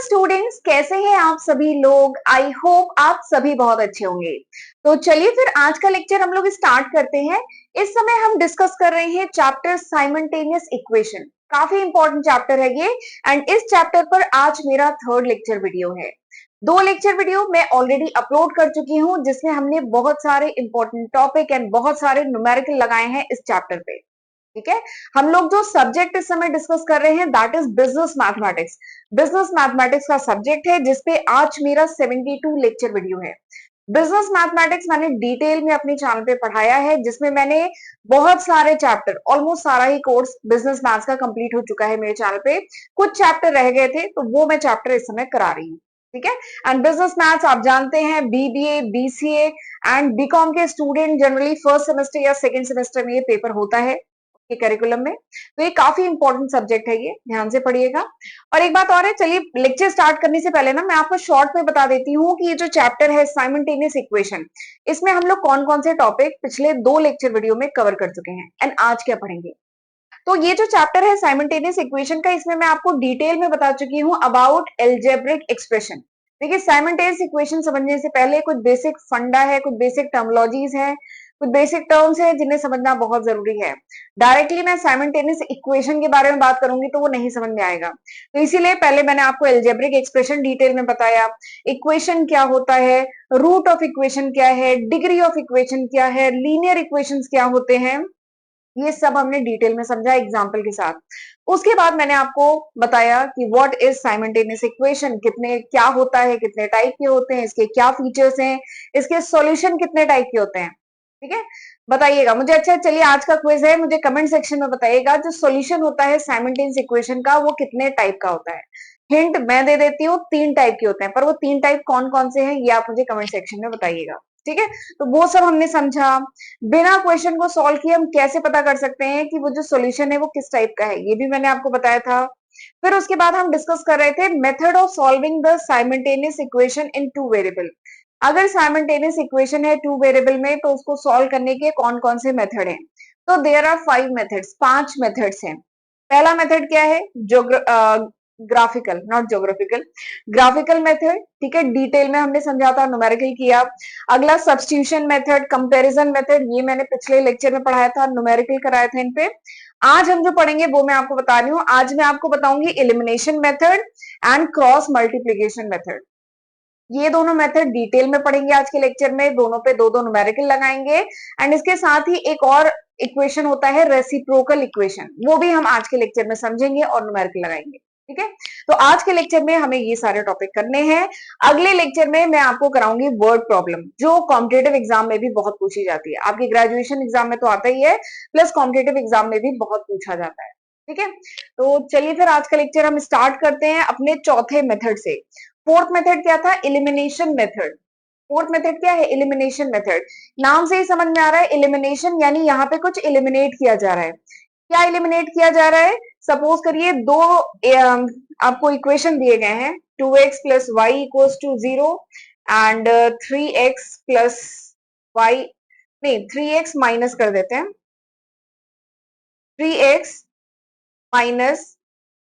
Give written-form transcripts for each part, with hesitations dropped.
Students, कैसे हैं आप सभी लोग। आई होप आप सभी बहुत अच्छे होंगे। तो चलिए फिर आज का लेक्चर हम लोग स्टार्ट करते हैं। इस समय हम डिस्कस कर रहे हैं चैप्टर साइमल्टेनियस इक्वेशन। काफी इंपॉर्टेंट चैप्टर है ये। एंड इस चैप्टर पर आज मेरा थर्ड लेक्चर वीडियो है। दो लेक्चर वीडियो मैं ऑलरेडी अपलोड कर चुकी हूँ, जिसमें हमने बहुत सारे इंपॉर्टेंट टॉपिक एंड बहुत सारे न्यूमेरिकल लगाए हैं इस चैप्टर पे। ठीक है, हम लोग जो सब्जेक्ट इस समय डिस्कस कर रहे हैं that is business mathematics. Business mathematics का सब्जेक्ट है जिसपे आज मेरा 72 लेक्चर वीडियो है। बिजनेस मैथमेटिक्स मैंने डिटेल में अपने चैनल पे पढ़ाया है, जिसमें मैंने बहुत सारे चैप्टर, ऑलमोस्ट सारा ही कोर्स बिजनेस मैथ्स का कंप्लीट हो चुका है मेरे चैनल पे। कुछ चैप्टर रह गए थे तो वो मैं चैप्टर इस समय करा रही हूँ। ठीक है, एंड बिजनेस मैथ्स आप जानते हैं बीबीए, बीसीए एंड बीकॉम के स्टूडेंट जनरली फर्स्ट सेमेस्टर या सेकेंड सेमेस्टर में ये पेपर होता है के करिकुलम में। तो ये काफी इंपॉर्टेंट सब्जेक्ट है, ये ध्यान से पढ़िएगा। और एक बात और है, चलिए लेक्चर स्टार्ट करने से पहले ना मैं आपको शॉर्ट में बता देती हूँ कि ये जो चैप्टर है साइमल्टेनियस इक्वेशन, इसमें हम लोग कौन कौन से टॉपिक पिछले दो लेक्चर वीडियो में कवर कर चुके हैं एंड आज क्या पढ़ेंगे। तो ये जो चैप्टर है साइमल्टेनियस इक्वेशन का, इसमें मैं आपको डिटेल में बता चुकी हूँ अबाउट एल्जेब्रिक एक्सप्रेशन। देखिए, साइमल्टेनियस इक्वेशन समझने से पहले कुछ बेसिक फंडा है, कुछ बेसिक टर्मोलॉजीज है, कुछ बेसिक टर्म्स है जिन्हें समझना बहुत जरूरी है। डायरेक्टली मैं साइमल्टेनियस इक्वेशन के बारे में बात करूंगी तो वो नहीं समझ में आएगा। तो इसीलिए पहले मैंने आपको एल्जेब्रिक एक्सप्रेशन डिटेल में बताया, इक्वेशन क्या होता है, रूट ऑफ इक्वेशन क्या है, डिग्री ऑफ इक्वेशन क्या है, लीनियर इक्वेशंस क्या होते हैं, ये सब हमने डिटेल में समझा एग्जाम्पल के साथ। उसके बाद मैंने आपको बताया कि व्हाट इज साइमल्टेनियस इक्वेशन, कितने क्या होता है, कितने टाइप के होते हैं, इसके क्या फीचर्स हैं, इसके सॉल्यूशन कितने टाइप के होते हैं। ठीक है, बताइएगा मुझे। अच्छा चलिए, आज का क्विज है, मुझे कमेंट सेक्शन में बताइएगा जो सॉल्यूशन होता है साइमल्टेनियस इक्वेशन का वो कितने टाइप का होता है। हिंट मैं दे देती हूँ, 3 टाइप के होते हैं, पर वो 3 टाइप कौन कौन से हैं ये आप मुझे कमेंट सेक्शन में बताइएगा। ठीक है, तो वो सब हमने समझा। बिना क्वेश्चन को सॉल्व किए हम कैसे पता कर सकते हैं कि वो जो सॉल्यूशन है वो किस टाइप का है, ये भी मैंने आपको बताया था। फिर उसके बाद हम डिस्कस कर रहे थे method of solving the simultaneous equation in 2 variable. अगर साइमल्टेनियस इक्वेशन है 2 वेरिएबल में तो उसको सॉल्व करने के कौन कौन से मेथड हैं। तो देयर आर 5 मेथड्स, 5 मेथड्स हैं। पहला मेथड क्या है, graphical, not geographical, graphical method. ठीक है, डिटेल में हमने समझा था, न्यूमेरिकल किया। अगला सब्स्टिट्यूशन मेथड, कंपैरिजन मेथड, ये मैंने पिछले लेक्चर में पढ़ाया था, न्यूमेरिकल कराया था इन पे। आज हम जो पढ़ेंगे वो मैं आपको बता रही हूँ। आज मैं आपको बताऊंगी elimination method and cross multiplication method. ये दोनों मेथड डिटेल में पढ़ेंगे आज के लेक्चर में, दोनों पे दो दो न्यूमेरिकल लगाएंगे। एंड इसके साथ ही एक और इक्वेशन होता है रेसिप्रोकल इक्वेशन, वो भी हम आज के लेक्चर में समझेंगे और न्यूमेरिकल लगाएंगे। ठीक है, तो आज के लेक्चर में हमें ये सारे टॉपिक करने हैं। अगले लेक्चर में मैं आपको कराऊंगी वर्ड प्रॉब्लम, जो कॉम्पिटेटिव एग्जाम में भी बहुत पूछी जाती है। आपकी ग्रेजुएशन एग्जाम में तो आता ही है, प्लस कॉम्पिटेटिव एग्जाम में भी बहुत पूछा जाता है। ठीक है, तो चलिए फिर आज का लेक्चर हम स्टार्ट करते हैं अपने चौथे मेथड से। फोर्थ मेथड क्या था, एलिमिनेशन मेथड। फोर्थ मेथड क्या है, एलिमिनेशन मेथड। नाम से ही समझ में आ रहा है, एलिमिनेशन यानी यहाँ पे कुछ एलिमिनेट किया जा रहा है। क्या एलिमिनेट किया जा रहा है, सपोज करिए दो आपको इक्वेशन दिए गए हैं, 2x plus Y equals to 0 and 3x plus Y, नहीं 3x माइनस कर देते हैं, 3x minus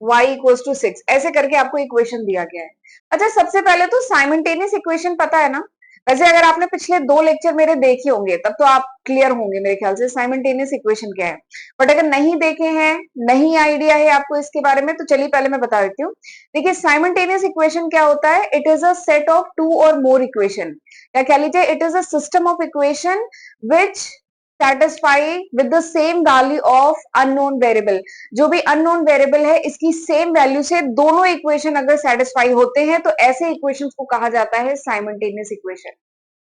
y equals to 6, ऐसे करके आपको इक्वेशन दिया गया है। अच्छा, सबसे पहले तो साइमल्टेनियस इक्वेशन पता है ना। वैसे अगर आपने पिछले 2 लेक्चर मेरे देखे होंगे तब तो आप क्लियर होंगे मेरे ख्याल से साइमल्टेनियस इक्वेशन क्या है। बट अगर नहीं देखे हैं, नहीं आइडिया है आपको इसके बारे में, तो चलिए पहले मैं बता देती हूँ। देखिए, साइमल्टेनियस इक्वेशन क्या होता है, it is a set of 2 और मोर इक्वेशन, या कह लीजिए it is a system of equation which satisfy with the same value of unknown variable। जो भी अननोन वेरिएबल है इसकी सेम वैल्यू से दोनों इक्वेशन अगर सेटिस्फाई होते हैं तो ऐसे इक्वेशंस को कहा जाता है साइमल्टेनियस इक्वेशन।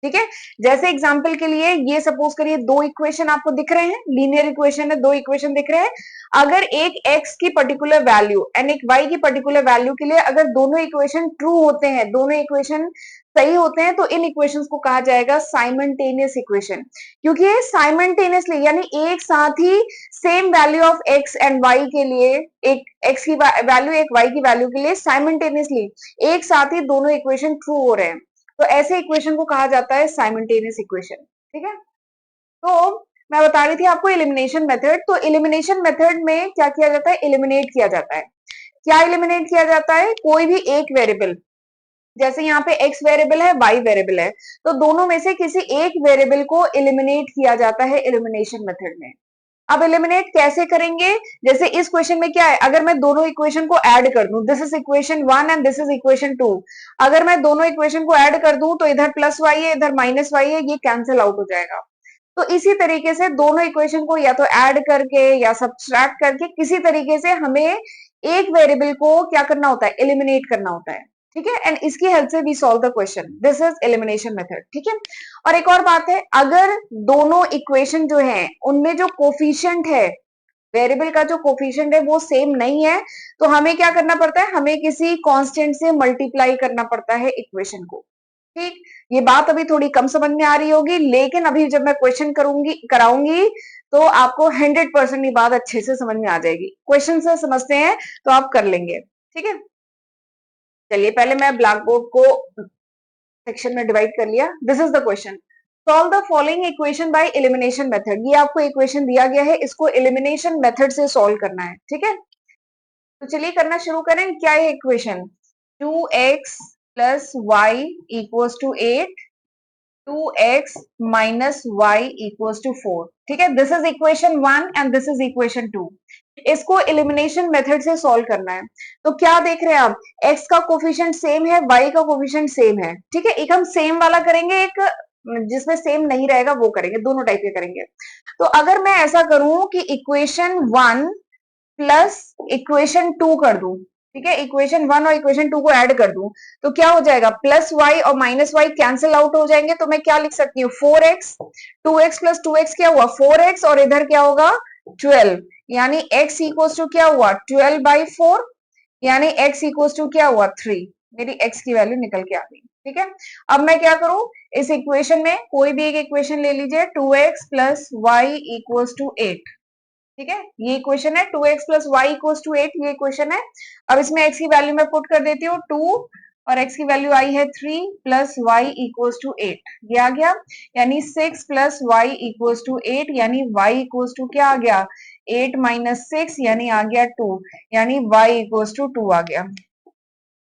ठीक है, जैसे एग्जांपल के लिए ये सपोज करिए दो इक्वेशन आपको दिख रहे हैं, लीनियर इक्वेशन है, दो इक्वेशन दिख रहे हैं। अगर एक x की पर्टिकुलर वैल्यू एंड एक y की पर्टिकुलर वैल्यू के लिए अगर दोनों इक्वेशन ट्रू होते हैं, दोनों इक्वेशन सही होते हैं, तो इन इक्वेशंस को कहा जाएगा साइमल्टेनियस इक्वेशन। क्योंकि ये साइमल्टेनियसली यानी एक साथ ही same value of x and y के लिए, एक x की वैल्यू एक y की वैल्यू के लिए साइमल्टेनियसली एक साथ ही दोनों इक्वेशन ट्रू हो रहे हैं, तो ऐसे इक्वेशन को कहा जाता है साइमल्टेनियस इक्वेशन। ठीक है, तो मैं बता रही थी आपको एलिमिनेशन मेथड। तो एलिमिनेशन मेथड में क्या किया जाता है, एलिमिनेट किया जाता है। क्या एलिमिनेट किया जाता है? कोई भी एक वेरिएबल, जैसे यहाँ पे x वेरिएबल है, y वेरिएबल है, तो दोनों में से किसी एक वेरिएबल को एलिमिनेट किया जाता है एलिमिनेशन मेथड में। अब एलिमिनेट कैसे करेंगे? जैसे इस क्वेश्चन में क्या है, अगर मैं दोनों इक्वेशन को ऐड कर दूं, this is equation 1 and this is equation 2, अगर मैं दोनों इक्वेशन को ऐड कर दूं तो इधर प्लस वाई है, इधर माइनस वाई है, ये कैंसिल आउट हो जाएगा। तो इसी तरीके से दोनों इक्वेशन को या तो ऐड करके या सब्सट्रैक्ट करके किसी तरीके से हमें एक वेरिएबल को क्या करना होता है? एलिमिनेट करना होता है। ठीक है, एंड इसकी हेल्प से we solve the question, this is elimination method. ठीक है, और एक और बात है, अगर दोनों इक्वेशन जो है उनमें जो कोफिशिएंट है, वेरिएबल का जो कोफिशिएंट है वो सेम नहीं है, तो हमें क्या करना पड़ता है? हमें किसी कांस्टेंट से मल्टीप्लाई करना पड़ता है इक्वेशन को। ठीक, ये बात अभी थोड़ी कम समझ में आ रही होगी, लेकिन अभी जब मैं क्वेश्चन कराऊंगी तो आपको 100% ये बात अच्छे से समझ में आ जाएगी। क्वेश्चन से समझते हैं तो आप कर लेंगे। ठीक है, चलिए पहले मैं ब्लैक बोर्ड को सेक्शन में डिवाइड कर लिया। This is the question, solve the following equation by elimination method. ये आपको इक्वेशन दिया गया है, इसको एलिमिनेशन मेथड से सॉल्व करना है। ठीक है, तो चलिए करना शुरू करें। क्या है equation? 2x plus Y equals to 8, 2x minus Y equals to 4। ठीक है, this is equation 1 and this is equation 2। इसको एलिमिनेशन मेथड से सॉल्व करना है। तो क्या देख रहे हैं आप? x का कोफिशिएंट सेम है, y का कोफिशिएंट सेम है। ठीक है, एक हम सेम वाला करेंगे, एक जिसमें सेम नहीं रहेगा वो करेंगे, दोनों टाइप के करेंगे। तो अगर मैं ऐसा करूं कि इक्वेशन 1 प्लस इक्वेशन 2 कर दूं, ठीक है, इक्वेशन 1 और इक्वेशन 2 को ऐड कर दूं, तो क्या हो जाएगा? प्लस वाई और माइनस वाई कैंसिल आउट हो जाएंगे, तो मैं क्या लिख सकती हूँ? 4x, 2x प्लस 2x क्या हुआ? 4x, और इधर क्या होगा? 12, यानी x इक्वल्स टू क्या हुआ? 12/4, यानी x इक्वल्स टू क्या हुआ? 3। मेरी x की वैल्यू निकल के आ गई। ठीक है, अब मैं क्या करूं? इस इक्वेशन में कोई भी एक इक्वेशन ले लीजिए, 2x plus Y equals to 8। ठीक है, ये इक्वेशन है, 2x plus Y equals to 8, ये इक्वेशन है। अब इसमें x की वैल्यू मैं पुट कर देती हूँ 2, और x की वैल्यू आई है 3 प्लस वाई इक्वल्स टू 8, ये आ गया। यानी 6 प्लस वाई इक्वल्स टू 8, यानी y इक्वल्स टू क्या आ गया? 8 माइनस 6, यानी आ गया 2, यानी y इक्वल्स टू 2 आ गया।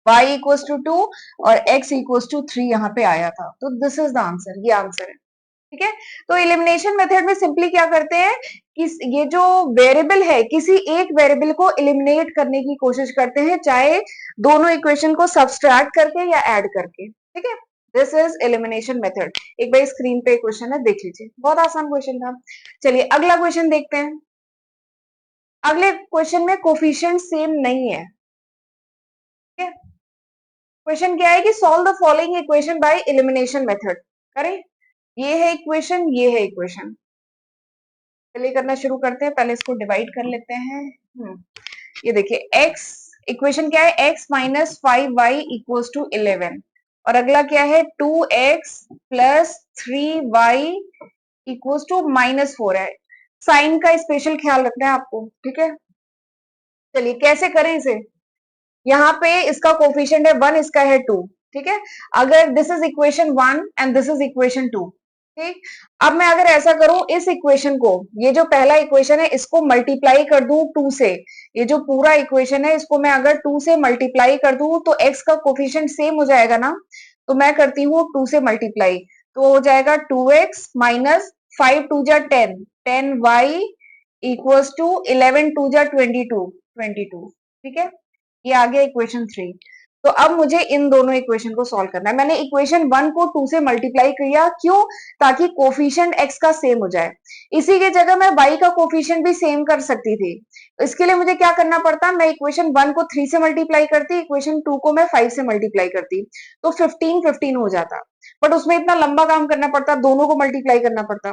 y इक्वल्स टू 2 और x इक्वल्स टू 3 यहाँ पे आया था, तो दिस इज द आंसर, ये आंसर है। ठीक है, तो एलिमिनेशन मेथड में सिंपली क्या करते हैं कि ये जो वेरिएबल है, किसी एक वेरिएबल को एलिमिनेट करने की कोशिश करते हैं, चाहे दोनों इक्वेशन को सब्सट्रैक्ट करके या ऐड करके। ठीक है, दिस इज एलिमिनेशन मेथड। एक बार स्क्रीन पे क्वेश्चन है, देख लीजिए, बहुत आसान क्वेश्चन था। चलिए अगला क्वेश्चन देखते हैं। अगले क्वेश्चन में कोफिशिएंट सेम नहीं है। ठीक है, क्वेश्चन क्या है कि solve the following equation by elimination method. करें, ये है इक्वेशन, ये है इक्वेशन। चलिए करना शुरू करते हैं, पहले इसको डिवाइड कर लेते हैं। ये देखिए, x इक्वेशन क्या है? x minus 5y equals to 11, और अगला क्या है? 2x plus 3y equals to minus 4 है। साइन का स्पेशल ख्याल रखना है आपको। ठीक है, चलिए कैसे करें इसे? यहाँ पे इसका कोफिशिएंट है 1, इसका है 2। ठीक है, अगर this is equation 1 and this is equation 2। ठीक, अब मैं अगर ऐसा करूं, इस इक्वेशन को, ये जो पहला इक्वेशन है इसको मल्टीप्लाई कर दूं 2 से, ये जो पूरा इक्वेशन है इसको मैं अगर 2 से मल्टीप्लाई कर दूं तो x का कोफिशिएंट सेम हो जाएगा ना। तो मैं करती हूँ 2 से मल्टीप्लाई, तो हो जाएगा 2x माइनस 5 2 जा 10, 10y इक्वल्स टू 11 2 जा 22, 22। ठीक है, ये आ गया इक्वेशन 3। तो अब मुझे इन दोनों इक्वेशन को सॉल्व करना है। मैंने इक्वेशन 1 को 2 से मल्टीप्लाई किया, क्यों? ताकि कोफिशिएंट x का सेम हो जाए। इसी की जगह मैं y का कोफिशिएंट भी सेम कर सकती थी। इसके लिए मुझे क्या करना पड़ता? मैं इक्वेशन 1 को 3 से मल्टीप्लाई करती, इक्वेशन 2 को मैं 5 से मल्टीप्लाई करती, तो 15 15 हो जाता। बट उसमें इतना लंबा काम करना पड़ता, दोनों को मल्टीप्लाई करना पड़ता,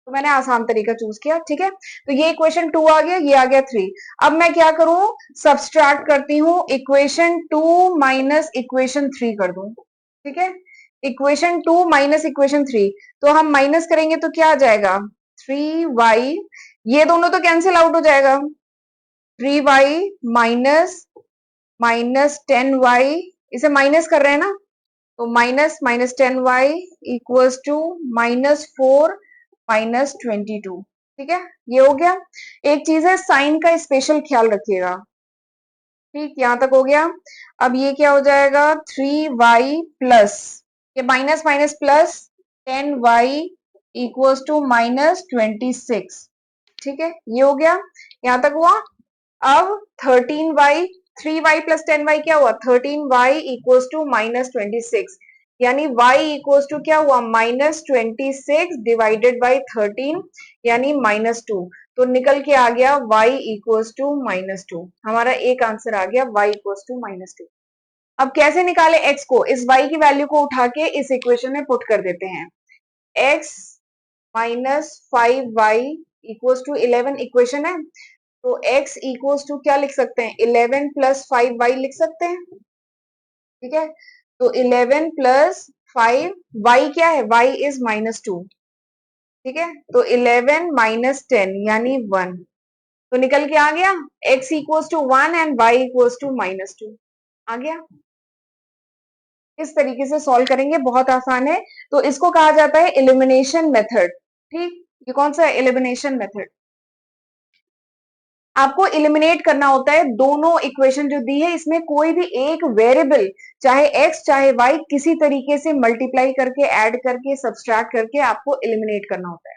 तो मैंने आसान तरीका चूज किया। ठीक है, तो ये इक्वेशन 2 आ गया, ये आ गया 3। अब मैं क्या करूं? सब्सट्रैक्ट करती हूँ, इक्वेशन 2 माइनस इक्वेशन 3 कर दूं। ठीक है, इक्वेशन 2 माइनस इक्वेशन 3, तो हम माइनस करेंगे तो क्या आ जाएगा? 3y, ये दोनों तो कैंसिल आउट हो जाएगा, 3y माइनस माइनस 10y, इसे माइनस कर रहे हैं ना, तो minus minus 10y equals to minus 4 minus 22। ठीक है, ये हो गया। एक चीज है, साइन का स्पेशल ख्याल रखिएगा। ठीक, यहां तक हो गया। अब ये क्या हो जाएगा, 3y प्लस, ये minus minus plus 10y equals to -26। ठीक है, ये हो गया, यहां तक हुआ। अब 13y, 3y प्लस 10y क्या हुआ, 13y इक्वल्स टू -26, यानी y इक्वल्स टू क्या हुआ, -26 डिवाइडेड बाई 13, यानी -2। तो निकल के आ गया y इक्वल्स टू -2। हमारा एक आंसर आ गया y इक्वल्स टू -2। अब कैसे निकाले x को, इस y की वैल्यू को उठा के इस इक्वेशन में पुट कर देते हैं। x minus 5y equals to 11 equation है, तो x इक्वल्स टू क्या लिख सकते हैं, 11 प्लस 5y लिख सकते हैं। ठीक है, तो 11 प्लस 5, y क्या है, y इज -2। ठीक है, तो 11 माइनस 10 यानी 1, तो निकल के आ गया x equals to 1 and y equals to -2। आ गया। इस तरीके से सॉल्व करेंगे, बहुत आसान है। तो इसको कहा जाता है एलिमिनेशन मेथड। ठीक, ये कौन सा है, एलिमिनेशन मेथड। आपको एलिमिनेट करना होता है दोनों इक्वेशन जो दी है, इसमें कोई भी एक वेरिएबल, चाहे x चाहे y, किसी तरीके से मल्टीप्लाई करके, ऐड करके, सब्सट्रैक्ट करके आपको एलिमिनेट करना होता है।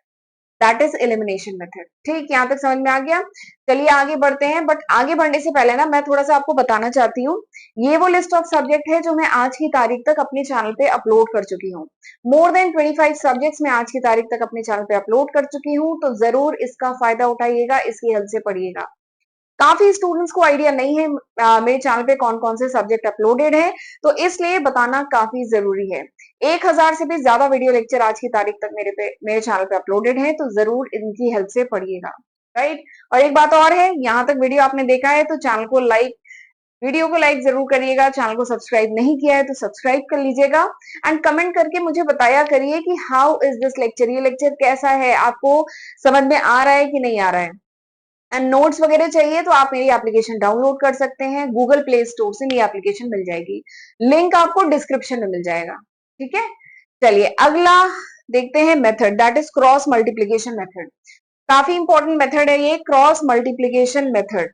That is elimination method. ठीक, यहां तक समझ में आ गया। चलिए आगे बढ़ते हैं, बट आगे बढ़ने से पहले ना मैं थोड़ा सा आपको बताना चाहती हूँ, ये वो लिस्ट ऑफ सब्जेक्ट है जो मैं आज की तारीख तक अपने चैनल पे अपलोड कर चुकी हूँ। मोर देन 25 सब्जेक्ट्स मैं आज की तारीख तक अपने चैनल पे अपलोड कर चुकी हूँ, तो जरूर इसका फायदा उठाइएगा, इसकी हेल्प से पढ़िएगा। काफी स्टूडेंट्स को आइडिया नहीं है मेरे चैनल पे कौन कौन से सब्जेक्ट अपलोडेड है, तो इसलिए बताना काफी जरूरी है। 1000 से भी ज्यादा वीडियो लेक्चर आज की तारीख तक मेरे चैनल पे अपलोडेड है, तो जरूर इनकी हेल्प से पढ़िएगा। राइट, और एक बात और है, यहाँ तक वीडियो आपने देखा है तो चैनल को लाइक, वीडियो को लाइक जरूर करिएगा। चैनल को सब्सक्राइब नहीं किया है तो सब्सक्राइब कर लीजिएगा, एंड कमेंट करके मुझे बताया करिए कि हाउ इज दिस लेक्चर, ये लेक्चर कैसा है, आपको समझ में आ रहा है कि नहीं आ रहा है। एंड नोट्स वगैरह चाहिए तो आप मेरी एप्लीकेशन डाउनलोड कर सकते हैं, गूगल प्ले स्टोर से मेरी एप्लीकेशन मिल जाएगी, लिंक आपको डिस्क्रिप्शन में मिल जाएगा। ठीक है, चलिए अगला देखते हैं method, that is cross multiplication method. काफी इंपॉर्टेंट मेथड है ये, क्रॉस मल्टीप्लीकेशन मेथड।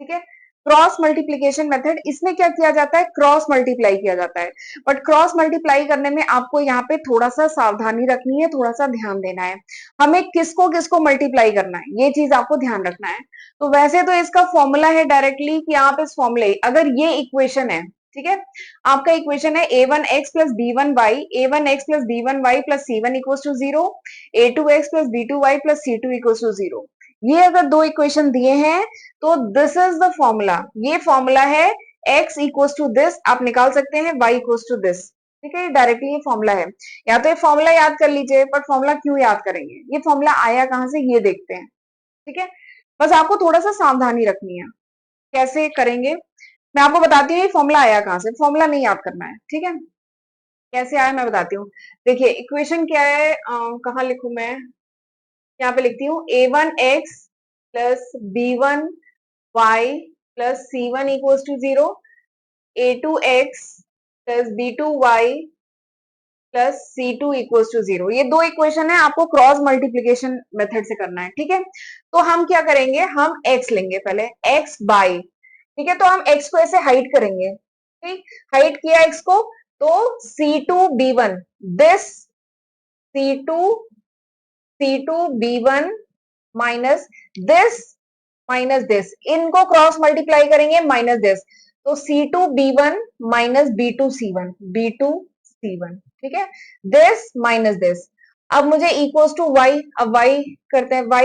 ठीक है, क्रॉस मल्टीप्लीकेशन मेथड, इसमें क्या किया जाता है, क्रॉस मल्टीप्लाई किया जाता है। बट क्रॉस मल्टीप्लाई करने में आपको यहाँ पे थोड़ा सा सावधानी रखनी है, थोड़ा सा ध्यान देना है, हमें किसको किसको मल्टीप्लाई करना है, ये चीज आपको ध्यान रखना है। तो वैसे तो इसका फॉर्मूला है डायरेक्टली कि आप इस फॉर्मूले, अगर ये इक्वेशन है, ठीक है, आपका इक्वेशन है a1x plus b1y, a1x plus b1y plus c1 equals to 0, a2x plus b2y plus c2 equals to 0। ये अगर दो इक्वेशन दिए हैं तो दिस इज द फॉर्मूला, ये फॉर्मूला है, x इक्वल्स टू दिस आप निकाल सकते हैं, y इक्वल्स टू दिस। ठीक है, डायरेक्टली ये फॉर्मूला है। या तो ये फॉर्मूला याद कर लीजिए, पर फॉर्मूला क्यों याद करेंगे, ये फॉर्मूला आया कहां से ये देखते हैं। ठीक है, बस आपको थोड़ा सा सावधानी रखनी है, कैसे करेंगे मैं आपको बताती हूँ। ये फॉर्मूला आया कहां से, फॉर्मूला नहीं याद करना है। ठीक है, कैसे आया मैं बताती हूँ। देखिए इक्वेशन क्या है, कहाँ लिखूं मैं, यहाँ पे लिखती हूँ, a1x plus b1y plus c1 equals to 0, a2x plus b2y plus c2 equals to 0। ये दो इक्वेशन है, आपको क्रॉस मल्टीप्लीकेशन मेथड से करना है। ठीक है, तो हम क्या करेंगे, हम x लेंगे पहले, x बाय, ठीक है, तो हम x को ऐसे हाइड करेंगे। ठीक, हाइड किया x को, तो c2b1, this c2 c2b1 minus this, इनको क्रॉस मल्टीप्लाई करेंगे, माइनस दिस, तो c2b1 माइनस b2c1। ठीक है, दिस माइनस दिस। अब मुझे इक्वल्स टू y, अब y करते हैं, y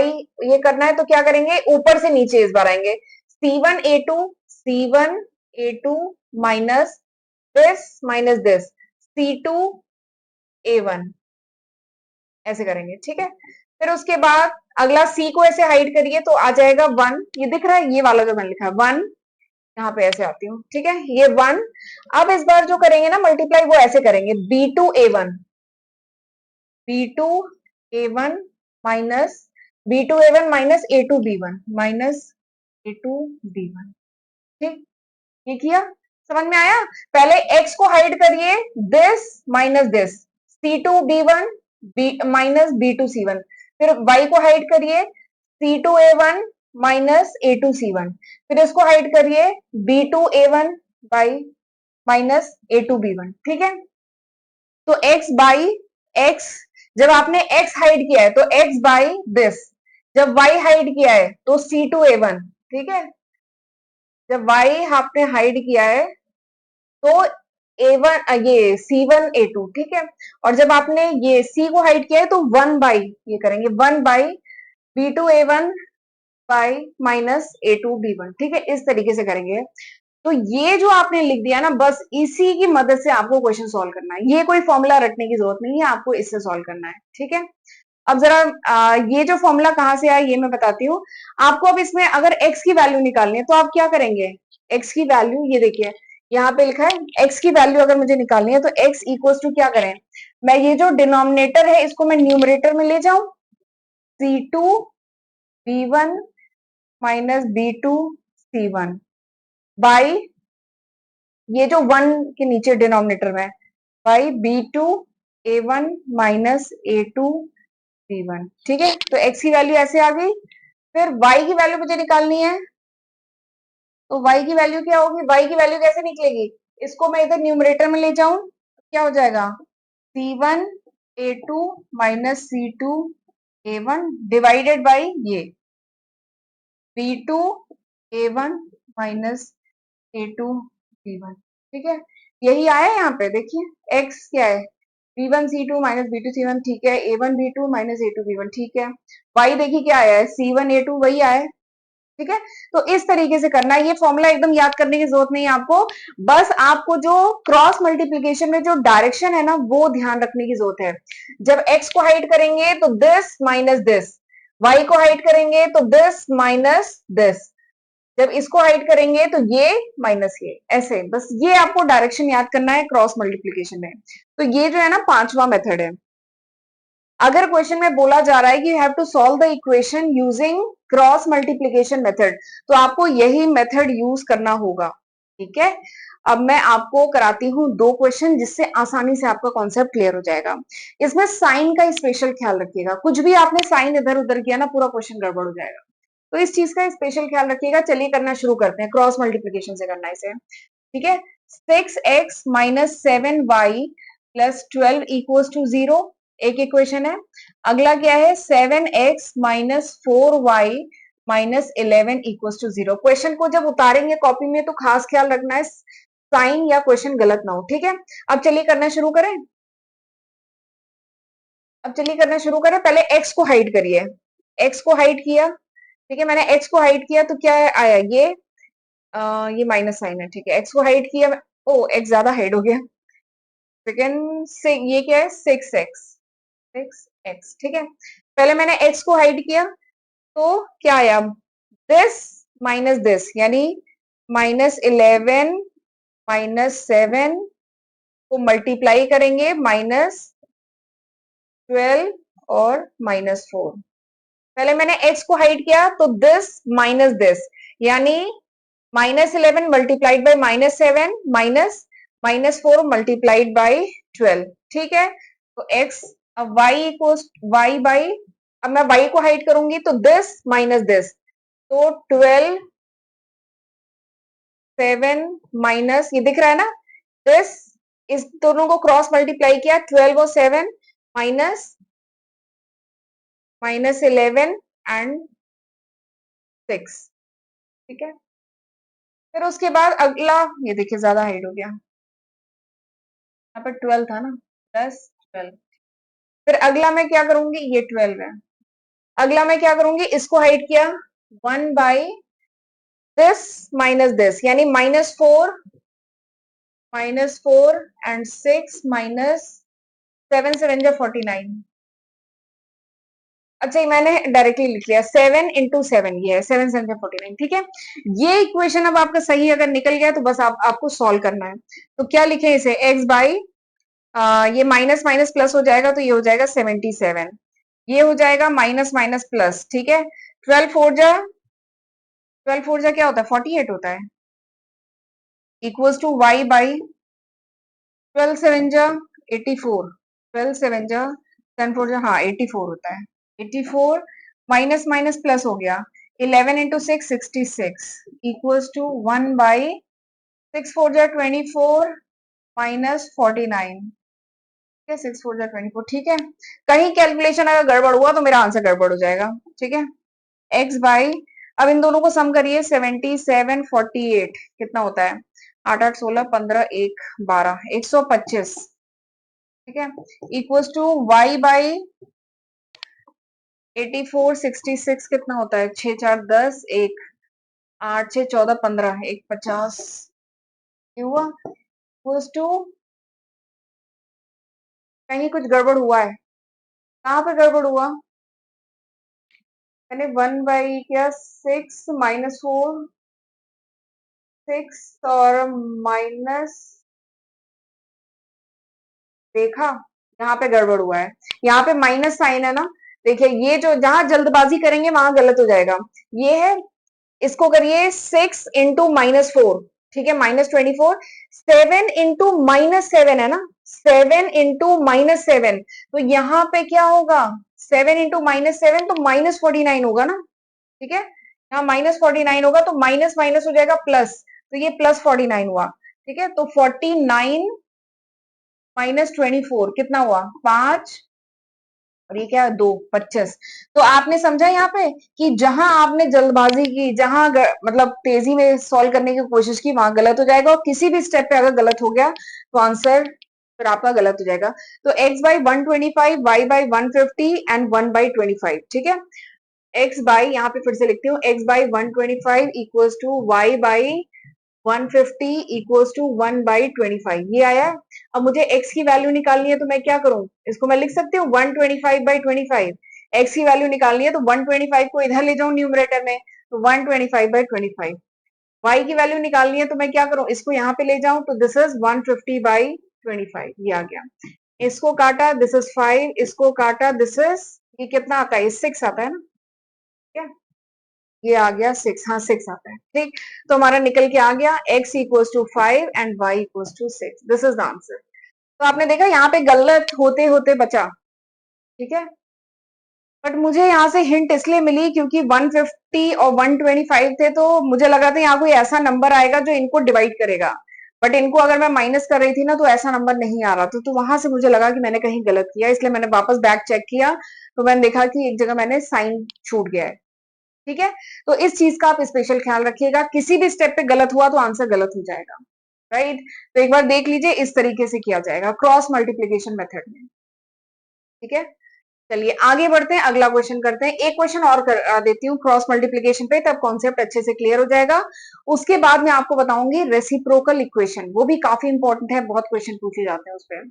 ये करना है तो क्या करेंगे, ऊपर से नीचे इस बार आएंगे, c1a2 माइनस दिस c2a1, ऐसे करेंगे। ठीक है, फिर उसके बाद अगला c को ऐसे हाइड करिए तो आ जाएगा 1, ये दिख रहा है, ये वाला जो मैंने लिखा है 1, यहाँ पे ऐसे आती हूँ। ठीक है, ये 1। अब इस बार जो करेंगे ना मल्टीप्लाई, वो ऐसे करेंगे, b2a1 minus b2a1 minus a2b1 minus a2b1। ठीक, ये किया, समझ में आया। पहले x को हाइड करिए, this minus this, c2b1 minus b2c1, फिर y को हाइड करिए, c2a1 माइनस A2C1, फिर इसको हाइड करिए B2A1 बाई माइनस A2B1, ठीक है। तो x बाई x, जब आपने x हाइड किया है तो x बाई दिस, जब y हाइड किया है तो C2A1, ठीक है। जब y आपने हाइड किया है तो A1 ये C1A2, ठीक है। और जब आपने ये C को हाइड किया है तो 1 बाई, ये करेंगे 1 by B2A1 by minus A2B1, ठीक है। इस तरीके से करेंगे। तो ये जो आपने लिख दिया ना, बस इसी की मदद से आपको क्वेश्चन सॉल्व करना है। ये कोई फॉर्मूला रटने की जरूरत नहीं है, आपको इससे सॉल्व करना है, ठीक है। अब जरा ये जो फॉर्मूला कहाँ से आया ये मैं बताती हूँ आपको। अब इसमें अगर x की वैल्यू निकालनी है तो आप क्या करेंगे, x की वैल्यू ये देखिए यहाँ पे लिखा है, x की वैल्यू अगर मुझे निकालनी है तो x इक्वल्स टू क्या करें, मैं ये जो डिनोमिनेटर है इसको मैं न्यूमरेटर में ले जाऊं, C2B1 माइनस B2C1 बाई ये जो 1 के नीचे डिनोमिनेटर में बाई B2A1 माइनस A2B1, ठीक है। तो x की वैल्यू ऐसे आ गई। फिर y की वैल्यू मुझे निकालनी है, तो y की वैल्यू क्या होगी, y की वैल्यू कैसे निकलेगी, इसको मैं इधर न्यूमरेटर में ले जाऊं तो क्या हो जाएगा, C1A2 minus C2A1 divided by ये B2A1 माइनस A2B1, ठीक है। यही आया यहाँ पे, देखिए x क्या है, B1C2 माइनस B2C1, ठीक है। A1B2 माइनस A2B1, ठीक है। y देखिए क्या आया है, C1A2 वही आया है, ठीक है। तो इस तरीके से करना है। ये फॉर्मूला एकदम याद करने की जरूरत नहीं है आपको, बस आपको जो क्रॉस मल्टीप्लीकेशन में जो डायरेक्शन है ना वो ध्यान रखने की जरूरत है। जब x को हाइड करेंगे तो दिस माइनस दिस, y को हाइड करेंगे तो दिस माइनस दिस, जब इसको हाइड करेंगे तो ये माइनस ये, ऐसे बस ये आपको डायरेक्शन याद करना है क्रॉस मल्टीप्लीकेशन में। तो ये जो है ना पांचवा मेथड है। अगर क्वेश्चन में बोला जा रहा है कि you have to solve the equation using cross multiplication method, तो आपको यही मेथड यूज करना होगा, ठीक है। अब मैं आपको कराती हूँ दो क्वेश्चन जिससे आसानी से आपका कॉन्सेप्ट क्लियर हो जाएगा। इसमें साइन का स्पेशल ख्याल रखिएगा, कुछ भी आपने साइन इधर उधर किया ना पूरा क्वेश्चन गड़बड़ हो जाएगा, तो इस चीज का स्पेशल ख्याल रखिएगा। चलिए करना शुरू करते हैं, क्रॉस मल्टीप्लीकेशन से करना है इसे, ठीक है। 6x minus 7y plus 12 equals to 0, एक इक्वेशन है। अगला क्या है, 7x minus 4y minus 11 equals to 0। Question को जब उतारेंगे कॉपी में तो खास ख्याल रखना है साइन या क्वेश्चन गलत ना हो, ठीक है। अब चलिए करना शुरू करें, अब चलिए करना शुरू करें। पहले x को हाइड करिए, x को हाइड किया, ठीक है। मैंने x को हाइड किया तो क्या आया, ये माइनस साइन है, ठीक है। x को हाइड किया, ओ x ज्यादा हाइड हो गया, सेकेंड से ये क्या है 6x, ठीक है। पहले मैंने x को हाइड किया तो क्या आया, दिस माइनस दिस, यानी माइनस 11 माइनस 7 को मल्टीप्लाई करेंगे माइनस 12 और माइनस 4। पहले मैंने x को हाइड किया तो दिस माइनस दिस, यानी minus 11 multiplied by minus 7 minus minus 4 multiplied by 12, ठीक है। तो x, अब y इक्वल्स y बाई, अब मैं y को हाइड करूंगी तो दिस माइनस दिस, तो 12 7 माइनस, ये दिख रहा है ना, दिस, इस दोनों को क्रॉस मल्टीप्लाई किया 12 और 7 माइनस माइनस 11 एंड 6, ठीक है। फिर उसके बाद अगला, ये देखिए ज्यादा हाइड हो गया, यहाँ पर 12 था ना, प्लस 12। फिर अगला मैं क्या करूंगी, ये 12 है, अगला मैं क्या करूंगी, इसको हाइड किया 1 बाई दिस माइनस दिस, यानी माइनस फोर एंड 6 माइनस 7 7 जा 49। अच्छा, ये मैंने डायरेक्टली लिख लिया 7 इंटू 7, ये है 7 7 जा 49, ठीक है। ये इक्वेशन अब आपका सही अगर निकल गया तो बस आपको सॉल्व करना है। तो क्या लिखे इसे, x बाई, ये माइनस माइनस प्लस हो जाएगा तो ये हो जाएगा 77, ये हो जाएगा माइनस माइनस प्लस, ठीक है। 12 फोर जा क्या होता है 48 होता है, equals to y by 12 seven जा 84, 12 सेवन जा 10 फोर जा, हाँ 84 होता है, 84 माइनस माइनस प्लस हो गया, 11 into 6 66 equals to 1 by 6 4 जा 24 minus 49। ठीक है, 6 4 जा 24। ठीक है, कहीं कैलकुलेशन अगर गड़बड़ हुआ तो मेरा आंसर गड़बड़ हो जाएगा। ठीक है, x बाई, अब इन दोनों को सम करिए, 77 48 कितना होता है, 8 8 16 15 1 12 125। ठीक है, इक्वल्स टू y बाई 84 66 कितना होता है, 6 4 10 1 8 6 14 15 1 50 हुआ, इक्वल्स टू, कहीं कुछ गड़बड़ हुआ है, कहाँ पे गड़बड़ हुआ, मैंने 1 बाई क्या 6 माइनस 4 6 और माइनस, देखा यहाँ पे गड़बड़ हुआ है, यहाँ पे माइनस साइन है ना। देखिए ये जो जहां जल्दबाजी करेंगे वहां गलत हो जाएगा। ये है, इसको करिए 6 इंटू माइनस 4। ठीक है, -24। 7 इंटू -7 है ना, 7 इंटू -7, तो यहाँ पे क्या होगा, 7 इंटू -7 तो -49 होगा ना। ठीक है, यहाँ -49 होगा तो माइनस माइनस हो जाएगा प्लस, तो ये +49 हुआ। ठीक है, तो 49 -24 कितना हुआ, 5, और ये क्या है, 2 25। तो आपने समझा यहाँ पे कि जहां आपने जल्दबाजी की, जहां मतलब तेजी में सॉल्व करने की कोशिश की, वहां गलत हो जाएगा, और किसी भी स्टेप पे अगर गलत हो गया तो आंसर फिर आपका गलत हो जाएगा। तो x by 125, y by 150 and 1 by 25। ठीक है, x बाई, यहाँ पे फिर से लिखती हूँ, x by 125 equals to y by 150 equals to 1 by 25, ये आया है। अब मुझे x की वैल्यू निकालनी है तो मैं क्या करूं, इसको मैं लिख सकती हूँ 125 बाई 25। x की वैल्यू निकालनी है तो 125 को इधर ले जाऊं न्यूमरेटर में, तो 125 बाई 25। y की वैल्यू निकालनी है तो मैं क्या करूं, इसको यहाँ पे ले जाऊं, तो दिस इज 150 बाई 25, ये आ गया। इसको काटा, दिस इज 5, इसको काटा, दिस इज, ये कितना आता है, 6 आता है ना। ठीक है, ये आ गया 6, हाँ 6 आता है। ठीक, तो हमारा निकल के आ गया x equals to 5 and y equals to 6, this is the answer. तो आपने देखा यहाँ पे गलत होते होते बचा। ठीक है, बट मुझे यहाँ से हिंट इसलिए मिली क्योंकि 150 और 125 थे, तो मुझे लगा था यहाँ कोई ऐसा नंबर आएगा जो इनको डिवाइड करेगा, बट इनको अगर मैं माइनस कर रही थी ना तो ऐसा नंबर नहीं आ रहा था, तो वहां से मुझे लगा कि मैंने कहीं गलत किया, इसलिए मैंने वापस बैक चेक किया, तो मैंने देखा कि एक जगह मैंने साइन छूट गया है। ठीक है, तो इस चीज का आप स्पेशल ख्याल रखिएगा, किसी भी स्टेप पे गलत हुआ तो आंसर गलत हो जाएगा। राइट, तो एक बार देख लीजिए, इस तरीके से किया जाएगा क्रॉस मल्टीप्लीकेशन मेथड में। ठीक है, चलिए आगे बढ़ते हैं, अगला क्वेश्चन करते हैं। एक क्वेश्चन और कर देती हूँ क्रॉस मल्टीप्लीकेशन पे, तब कॉन्सेप्ट अच्छे से क्लियर हो जाएगा। उसके बाद मैं आपको बताऊंगी रेसिप्रोकल इक्वेशन, वो भी काफी इंपॉर्टेंट है, बहुत क्वेश्चन पूछे जाते हैं उस पर।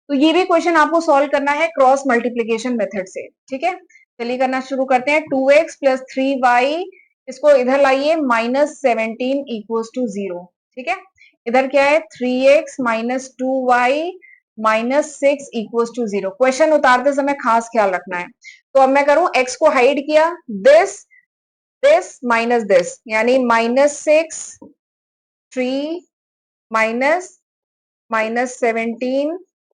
तो ये भी क्वेश्चन आपको सॉल्व करना है क्रॉस मल्टीप्लीकेशन मेथड से। ठीक है, चलिए करना शुरू करते हैं। 2x प्लस 3y, इसको इधर लाइए, -17 इक्वल्स टू 0। ठीक है, इधर क्या है, 3x minus 2y minus 6 equals to 0। Question उतारते समय खास ख्याल रखना है। तो अब मैं करूं, x को हाइड किया, दिस दिस माइनस दिस, यानी -6 3 माइनस -17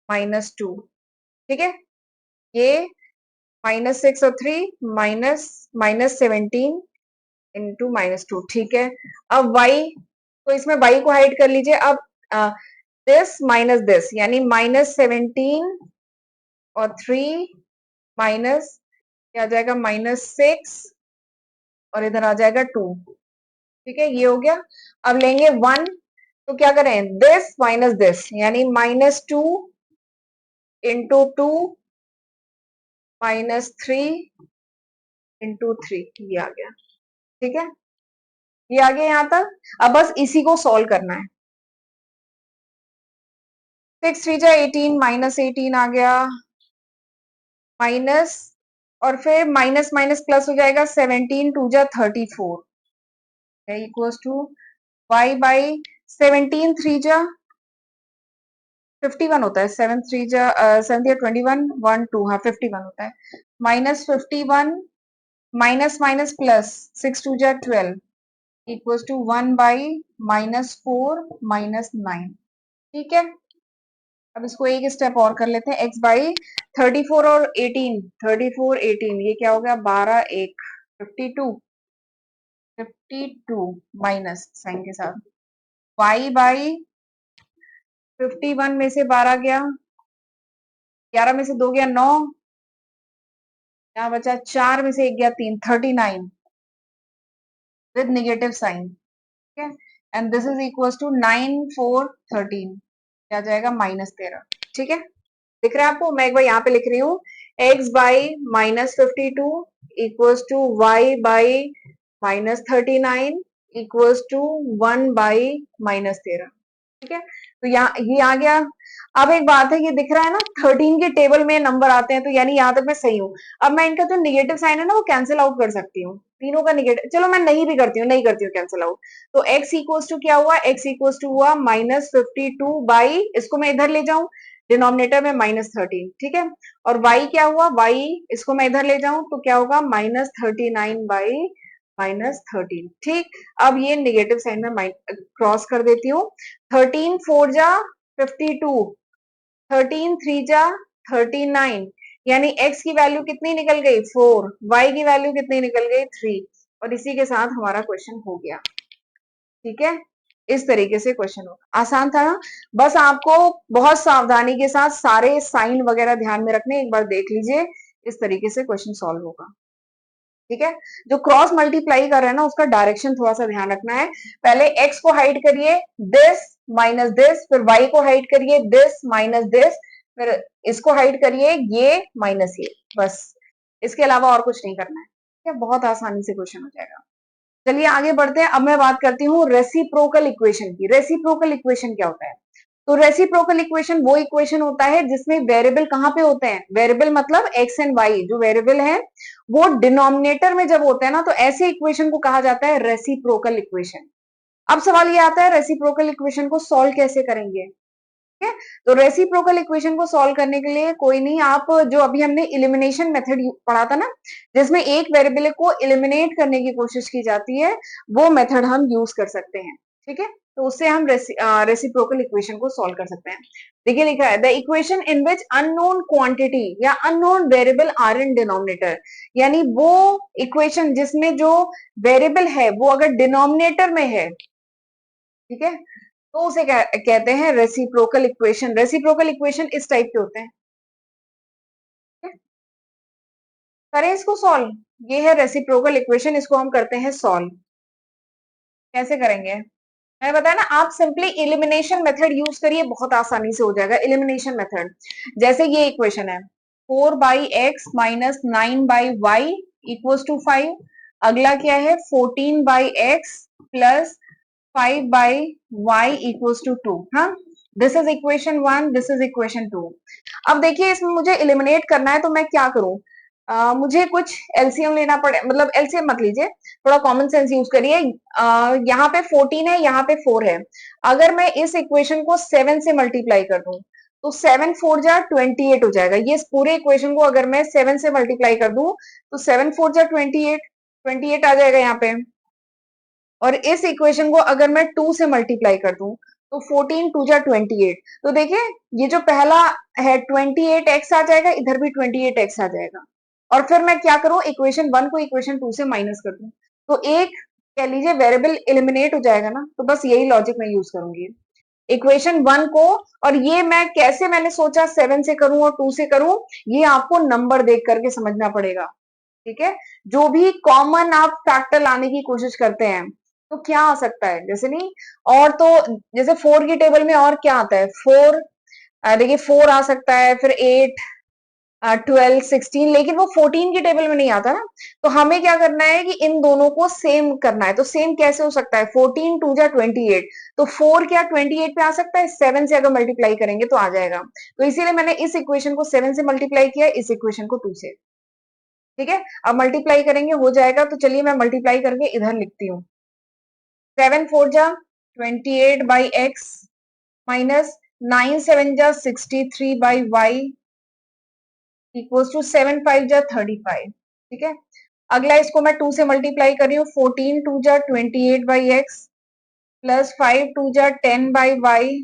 -2। ठीक है, ये -6 और 3 माइनस -17 इंटू -2। ठीक है, अब y, तो इसमें y को हाइड कर लीजिए। अब दिस माइनस दिस, यानी -17 और 3 माइनस, क्या आ जाएगा, -6, और इधर आ जाएगा 2। ठीक है, ये हो गया। अब लेंगे 1, तो क्या करें, दिस माइनस दिस, यानी -2 इंटू 2 -3 इंटू 3, ये आ गया। ठीक है, ये आ गया यहाँ तक। अब बस इसी को सॉल्व करना है। 6 3 जा 18, -18 आ गया, माइनस, और फिर माइनस माइनस प्लस हो जाएगा, 17 2 जा 34 इक्वल्स टू y बाई 17 3 जा 51 होता है, 7 3 जा 7 या 21 1 2, हाँ 51 होता है, -51 माइनस माइनस प्लस 6 2 जा 12 इक्वल्स टू 1 बाई -4 -9। ठीक है, अब इसको एक स्टेप और कर लेते हैं। x बाई 34 और 18, 34 18, ये क्या हो गया, 12 1 52। 52 माइनस साइन के साथ y बाई 51 में से 12 गया, 11 में से 2 गया 9, यहाँ बचा 4 में से 1 गया 3, 39 विद नेगेटिव साइन, ठीक है। And this is equal to 9 4 13, क्या जाएगा -13, ठीक है। दिख रहा है आपको? मैं एक बार यहाँ पे लिख रही हूँ, x by -52 equals to y by -39 equals to 1 by -13, ठीक है। तो यहाँ ये आ गया। अब एक बात है, ये दिख रहा है ना 13 के टेबल में नंबर आते हैं, तो यानी यहाँ तक मैं सही हूँ। अब मैं इनका जो निगेटिव साइन है ना वो कैंसिल आउट कर सकती हूँ, तीनों का निगेटिव, चलो मैं नहीं भी करती हूँ, नहीं करती हूँ कैंसिल आउट। तो x इक्वल्स टू क्या हुआ, x इक्वल्स टू हुआ -52 बाई, इसको मैं इधर ले जाऊं डिनोमिनेटर में -13, ठीक है। और y क्या हुआ, y इसको मैं इधर ले जाऊं तो क्या होगा -39 बाई -13, ठीक। अब ये निगेटिव साइन में क्रॉस कर देती हूँ। 13 4 जा 52, 13 3 जा 39, यानी x की वैल्यू कितनी निकल गई 4, y की वैल्यू कितनी निकल गई 3, और इसी के साथ हमारा क्वेश्चन हो गया, ठीक है। इस तरीके से क्वेश्चन होगा, आसान था ना। बस आपको बहुत सावधानी के साथ सारे साइन वगैरह ध्यान में रखने, एक बार देख लीजिए, इस तरीके से क्वेश्चन सॉल्व होगा, ठीक है। जो क्रॉस मल्टीप्लाई कर रहे हैं ना उसका डायरेक्शन थोड़ा सा ध्यान रखना है। पहले x को हाइड करिए दिस माइनस दिस, फिर y को हाइड करिए दिस माइनस दिस, फिर इसको हाइड करिए ये माइनस ये, बस इसके अलावा और कुछ नहीं करना है, ठीक है। बहुत आसानी से क्वेश्चन हो जाएगा। चलिए आगे बढ़ते हैं। अब मैं बात करती हूँ रेसिप्रोकल इक्वेशन की। रेसिप्रोकल इक्वेशन क्या होता है? तो रेसिप्रोकल इक्वेशन वो इक्वेशन होता है जिसमें वेरिएबल कहाँ पे होते हैं, वेरिएबल मतलब एक्स एंड वाई जो वेरिएबल है वो डिनोमिनेटर में जब होते हैं ना, तो ऐसे इक्वेशन को कहा जाता है रेसिप्रोकल इक्वेशन। अब सवाल ये आता है रेसिप्रोकल इक्वेशन को सॉल्व कैसे करेंगे, ठीक है। तो रेसिप्रोकल इक्वेशन को सॉल्व करने के लिए कोई नहीं, आप जो अभी हमने इलिमिनेशन मेथड पढ़ा था ना, जिसमें एक वेरिएबल को इलिमिनेट करने की कोशिश की जाती है, वो मेथड हम यूज कर सकते हैं, ठीक है। तो उससे हम रेसिप्रोकल इक्वेशन को सॉल्व कर सकते हैं। देखिए लिखा है the equation in which unknown quantity या unknown variable are in denominator, यानी वो इक्वेशन जिसमें जो वेरिएबल है वो अगर डिनोमिनेटर में है, ठीक है, तो उसे कहते हैं रेसिप्रोकल इक्वेशन। रेसिप्रोकल इक्वेशन इस टाइप के होते हैं, ठीक है? करें इसको सॉल्व। ये है रेसिप्रोकल इक्वेशन, इसको हम करते हैं सॉल्व। कैसे करेंगे मैंने बताया ना, आप सिंपली इलिमिनेशन मेथड यूज करिए, बहुत आसानी से हो जाएगा इलिमिनेशन मेथड। जैसे ये इक्वेशन है 4 by X minus 9 by Y equals to 5। अगला क्या है 14 by X plus 5 by Y equals to 2। हाँ, this is equation 1, this is equation 2। अब देखिए इसमें मुझे इलिमिनेट करना है तो मैं क्या करूं, मुझे कुछ एलसीएम लेना पड़े, मतलब एलसीएम मत लीजिए, थोड़ा कॉमन सेंस यूज करिए। यहाँ पे 14 है, यहाँ पे 4 है। अगर मैं इस इक्वेशन को 7 से मल्टीप्लाई कर दूं तो 7 4 जा 28 हो जाएगा। ये इस पूरे इक्वेशन को अगर मैं 7 से मल्टीप्लाई कर दूं तो 7 4 जा 28, 28 आ जाएगा यहाँ पे। और इस इक्वेशन को अगर मैं 2 से मल्टीप्लाई कर दूं तो 14 2 जा 28, तो देखिए ये जो पहला है 28x आ जाएगा, इधर भी 28x आ जाएगा। और फिर मैं क्या करूं, इक्वेशन 1 को इक्वेशन 2 से माइनस कर दूं तो एक कह लीजिए वेरिएबल एलिमिनेट हो जाएगा ना। तो बस यही लॉजिक मैं यूज करूंगी इक्वेशन 1 को। और ये मैं कैसे, मैंने सोचा 7 से करूं और 2 से करूं, ये आपको नंबर देख करके समझना पड़ेगा, ठीक है। जो भी कॉमन आप फैक्टर लाने की कोशिश करते हैं तो क्या आ सकता है, जैसे नहीं, और तो जैसे 4 की टेबल में और क्या आता है 4, देखिए 4 आ सकता है, फिर 8 12 16, लेकिन वो 14 की टेबल में नहीं आता ना। तो हमें क्या करना है कि इन दोनों को सेम करना है। तो सेम कैसे हो सकता है, 14 2 जा 28, तो 4 क्या 28 पे आ सकता है, 7 से अगर मल्टीप्लाई करेंगे तो आ जाएगा। तो इसीलिए मैंने इस इक्वेशन को 7 से मल्टीप्लाई किया, इस इक्वेशन को 2 से, ठीक है। अब मल्टीप्लाई करेंगे हो जाएगा, तो चलिए मैं मल्टीप्लाई करके इधर लिखती हूँ। 7 4 जा 28 बाई एक्स माइनस 9 7 जा 63 बाई वाई इक्वल्स टू 7 5 जा 35, ठीक है। अगला इसको मैं 2 से मल्टीप्लाई कर रही हूँ, 14 2 जा 28 बाई एक्स प्लस 5 2 जा 10 बाई वाई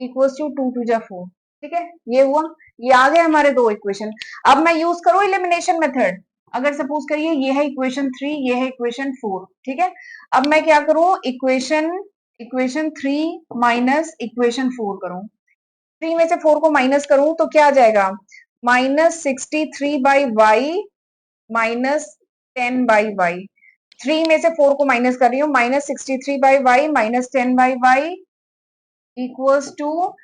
इक्वल्स टू 2 2 जा 4, ठीक है। ये हुआ, ये आ गए हमारे दो इक्वेशन। अब मैं यूज करूं इलिमिनेशन मेथड, अगर सपोज करिए ये है इक्वेशन 3, ये है इक्वेशन 4, ठीक है। अब मैं क्या करूं, इक्वेशन 3 माइनस इक्वेशन 4 करूं, 3 में से 4 को माइनस करूं तो क्या आ जाएगा, -63/y माइनस 10/y। 3 में से 4 को माइनस कर रही हूँ, -63/y minus 10/y equals to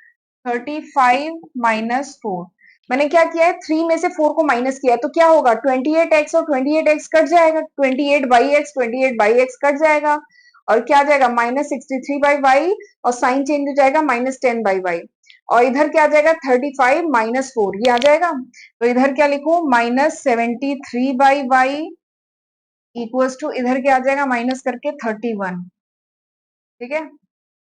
35 minus 4। मैंने क्या किया है, 3 में से 4 को माइनस किया है तो क्या होगा, 28x और 28x कट जाएगा, 28/x कट जाएगा और क्या आ जाएगा, -63/y और साइन चेंज हो जाएगा -10/y और इधर क्या आ जाएगा, 35 माइनस 4 ये आ जाएगा। तो इधर क्या लिखूं, -73/y इक्वल्स टू इधर क्या आ जाएगा, माइनस करके 31, ठीक है।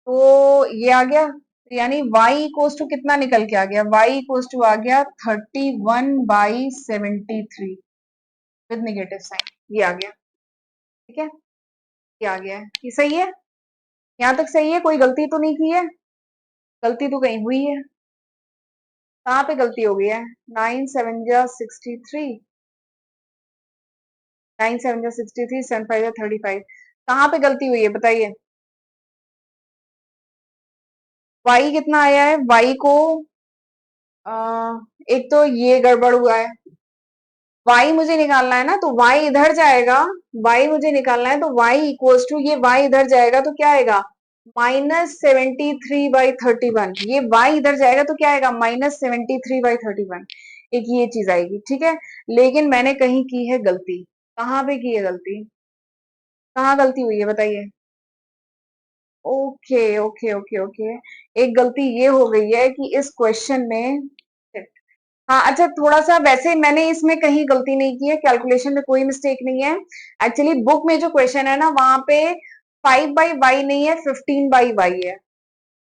तो ये आ गया, तो यानी y इक्वल्स टू कितना निकल के आ गया, y इक्वल्स टू आ गया 31/73 विद नेगेटिव साइन, ये आ गया, ठीक है। ये आ गया है, ये सही है, यहाँ तक सही है, कोई गलती तो नहीं की है, गलती तो कहीं हुई है, कहाँ पे गलती हो गई है, 9 7 जा 63, 9 7 जा 63, 7 5 जा 35, कहाँ पे गलती हुई है बताइए। y कितना आया है, y को आ, एक तो ये गड़बड़ हुआ है, y मुझे निकालना है ना, तो y इधर जाएगा, y मुझे निकालना है तो y इक्वल्स टू ये y इधर जाएगा तो क्या आएगा, -73/31, ये y इधर जाएगा तो क्या आएगा, -73/31, एक ये चीज आएगी, ठीक है। लेकिन मैंने कहीं की है गलती, कहाँ पे की है गलती, कहाँ गलती हुई है बताइए। ओके ओके ओके ओके, एक गलती ये हो गई है कि इस क्वेश्चन में, हाँ अच्छा, थोड़ा सा वैसे मैंने इसमें कहीं गलती नहीं की है, कैलकुलेशन में कोई मिस्टेक नहीं है। एक्चुअली बुक में जो क्वेश्चन है ना, वहां पे 5/y नहीं है, 15/y है,